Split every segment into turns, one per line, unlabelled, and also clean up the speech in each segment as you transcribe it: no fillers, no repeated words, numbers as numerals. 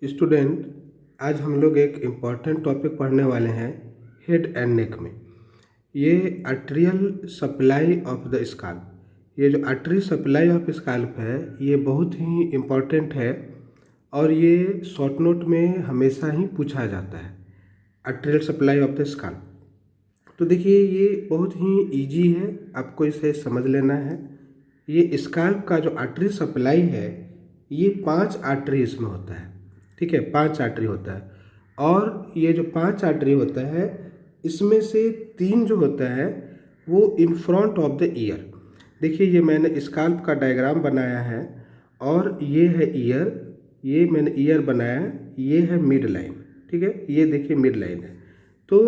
Student, आज हम लोग एक इम्पॉर्टेंट टॉपिक पढ़ने वाले हैं हेड एंड नेक में। ये arterial supply of the scalp, ये जो आर्टरी सप्लाई ऑफ स्काल्प है ये बहुत ही इम्पॉर्टेंट है और ये शॉर्ट नोट में हमेशा ही पूछा जाता है। Arterial supply of the scalp, तो देखिए ये बहुत ही इजी है, आपको इसे समझ लेना है। ये स्काल्प का जो आर्टरी सप्लाई है ये 5 आर्टरी इसमें होता है। ठीक है, 5 आर्टरी होता है और ये जो 5 आर्टरी होता है इसमें से 3 जो होता है वो इन फ्रंट ऑफ द ईयर। देखिए ये मैंने स्काल्प का डायग्राम बनाया है और ये है ईयर, ये मैंने ईयर बनाया है, ये है मिड लाइन। ठीक है, ये देखिए मिड लाइन है। तो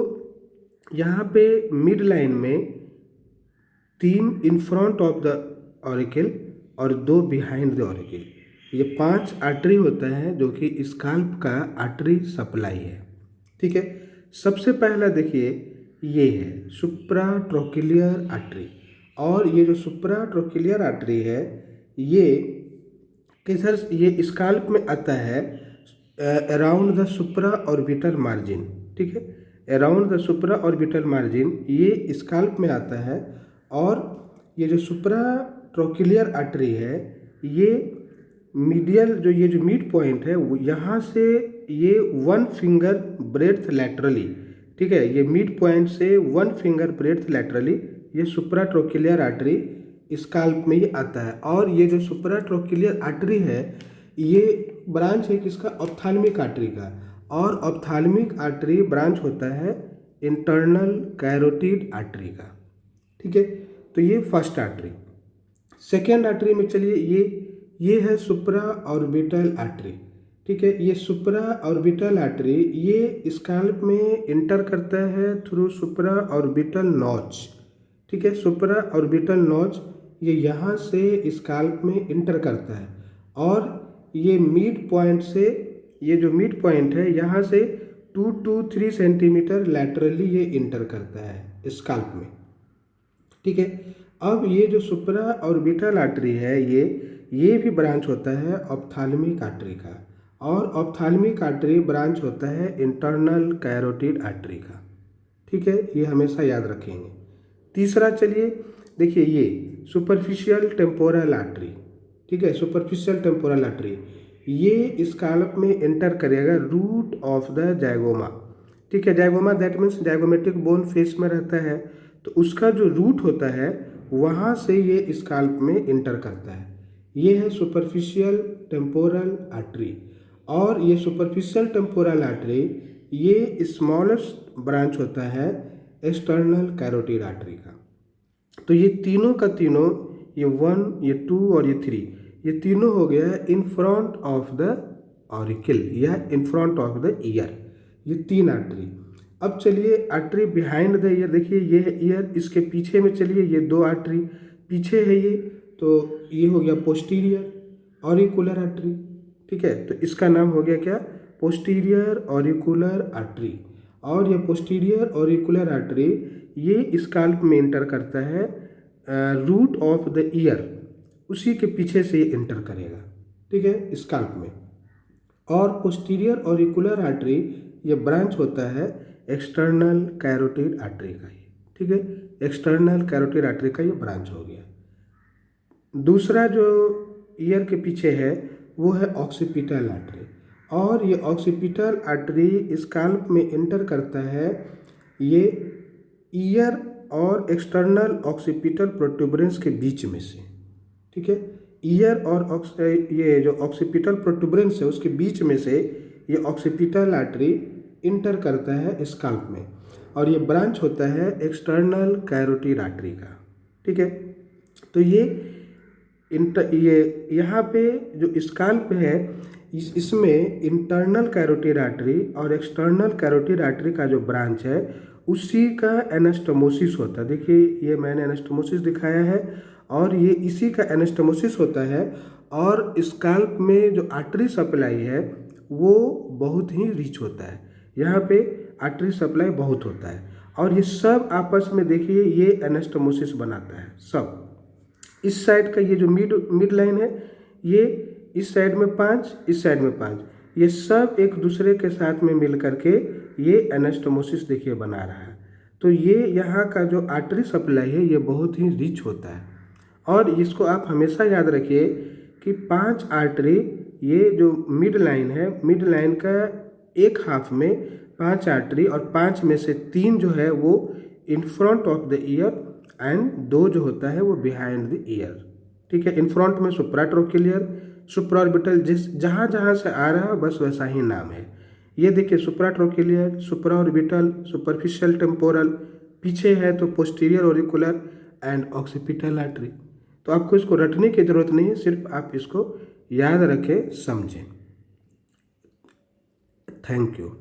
यहाँ पे मिड लाइन में 3 in front of the auricle और 2 बिहाइंड द ऑरिकल, ये 5 आर्टरी होता है जो कि स्काल्प का आर्टरी सप्लाई है। ठीक है, सबसे पहला देखिए ये है सुप्राट्रोकिलियर आर्टरी, और ये जो सुप्राट्रोकिलियर आर्टरी है ये किधर, ये स्काल्प में आता है around the supra orbital margin. ठीक है, around the supra orbital margin ये स्काल्प में आता है। और ये जो सुप्राट्रोकिलियर आर्टरी है ये मीडियल ये जो मिड पॉइंट है वो यहाँ से ये 1 फिंगर ब्रेड्थ लैटरली, ठीक है, ये मिड पॉइंट से 1 फिंगर ब्रेड्थ लैटरली ये सुप्राट्रोकिलियर आर्टरी स्काल्प में ये आता है। और ये जो सुप्राट्रोकिलियर आर्टरी है ये ब्रांच है किसका, ऑप्थाल्मिक आर्टरी का, और ऑप्थाल्मिक आर्टरी ब्रांच होता है इंटरनल कैरोटिड आर्टरी का। ठीक है, तो ये फर्स्ट आर्टरी। सेकेंड आर्टरी में चलिए ये है सुप्रा ऑर्बिटल आर्टरी। ठीक है, ये सुप्रा ऑर्बिटल आर्टरी ये स्काल्प में इंटर करता है थ्रू सुप्रा ऑर्बिटल नॉच। ठीक है, सुप्रा ऑर्बिटल नॉच ये यहाँ से स्काल्प में इंटर करता है और ये मिड पॉइंट से, ये जो मिड पॉइंट है यहाँ से 2 to 3 सेंटीमीटर लैटरली ये इंटर करता है स्काल्प में। ठीक है, अब ये जो सुप्रा ऑर्बिटल आर्टरी है ये भी ब्रांच होता है ऑप्थाल्मिक आर्टरी का, और ऑप्थाल्मिक आर्टरी ब्रांच होता है इंटरनल कैरोटिड आर्टरी का। ठीक है, ये हमेशा याद रखेंगे। तीसरा चलिए देखिए ये सुपरफिशियल टेम्पोरल आर्टरी। ठीक है, सुपरफिशियल टेम्पोरल आर्टरी ये स्काल्प में एंटर करेगा रूट ऑफ द जाइगोमा। ठीक है, zygoma that means zygomatic bone face में रहता है, तो उसका जो रूट होता है वहाँ से ये स्काल्प में एंटर करता है। ये है सुपरफिशियल टेम्पोरल आर्टरी, और ये सुपरफिशियल टेम्पोरल आर्टरी ये स्मॉलेस्ट ब्रांच होता है एक्सटर्नल कैरोटिड आर्टरी का। तो ये तीनों का तीनों, ये 1, ये 2 और ये 3, ये तीनों हो गया in front of the auricle या in front of the ear, ये 3 आर्टरी। अब चलिए आर्टरी बिहाइंड द ईयर, देखिए ये है ईयर, इसके पीछे में चलिए ये 2 आर्टरी पीछे है ये, तो ये हो गया पोस्टीरियर ऑरिकुलर आर्टरी। ठीक है, तो इसका नाम हो गया क्या, पोस्टीरियर ऑरिकुलर आर्टरी। और ये पोस्टीरियर ऑरिकुलर आर्टरी ये स्काल्प में एंटर करता है रूट ऑफ द ईयर, उसी के पीछे से ये एंटर करेगा। ठीक है, स्काल्प में। और पोस्टीरियर ऑरिकुलर आर्टरी ये ब्रांच होता है एक्सटर्नल कैरोटिड आर्टरी का ये। ठीक है, एक्सटर्नल कैरोटिड आर्टरी का ये ब्रांच हो गया। दूसरा जो ईयर के पीछे है वो है ऑक्सीपिटल आर्टरी, और ये ऑक्सीपिटल आर्टरी स्काल्प में एंटर करता है ये ईयर और एक्सटर्नल ऑक्सीपिटल प्रोट्यूबरेंस के बीच में से। ठीक है, ईयर और ये जो ऑक्सीपिटल प्रोट्यूबरेंस है उसके बीच में से ये ऑक्सीपिटल आर्टरी इंटर करता है स्काल्प में, और ये ब्रांच होता है एक्सटर्नल कैरोटिड आर्टरी का। ठीक है, तो ये यहाँ पे जो स्काल्प है इसमें इंटरनल कैरोटिड आर्टरी और एक्सटर्नल कैरोटिड आर्टरी का जो ब्रांच है उसी का एनास्टोमोसिस होता है। देखिए ये मैंने एनास्टोमोसिस दिखाया है और ये इसी का एनास्टोमोसिस होता है, और स्काल्प में जो आर्टरी सप्लाई है वो बहुत ही रिच होता है, यहाँ पे आर्टरी सप्लाई बहुत होता है, और ये सब आपस में देखिए ये एनास्टोमोसिस बनाता है सब। इस साइड का ये जो मिड लाइन है ये इस साइड में 5, इस साइड में 5, ये सब एक दूसरे के साथ में मिल करके ये एनास्टोमोसिस देखिए बना रहा है। तो ये यहाँ का जो आर्टरी सप्लाई है ये बहुत ही रिच होता है। और इसको आप हमेशा याद रखिए कि 5 आर्टरी, ये जो मिड लाइन है, मिड लाइन का एक हाफ में 5 आर्टरी और 5 में से 3 जो है वो इन front of the year and 2 जो होता है वो बिहाइंड द ईयर। ठीक है, इन फ्रंट में सुप्राट्रोकिलियर, सुप्राऑर्बिटल जिस जहाँ जहाँ से आ रहा है बस वैसा ही नाम है। ये देखिए सुप्राट्रोकिलियर, सुप्राऑर्बिटल, सुपरफिशियल टेम्पोरल, पीछे है तो posterior auricular and occipital artery. तो आपको इसको रटने की ज़रूरत नहीं है, सिर्फ आप इसको याद रखें, समझें। Thank you.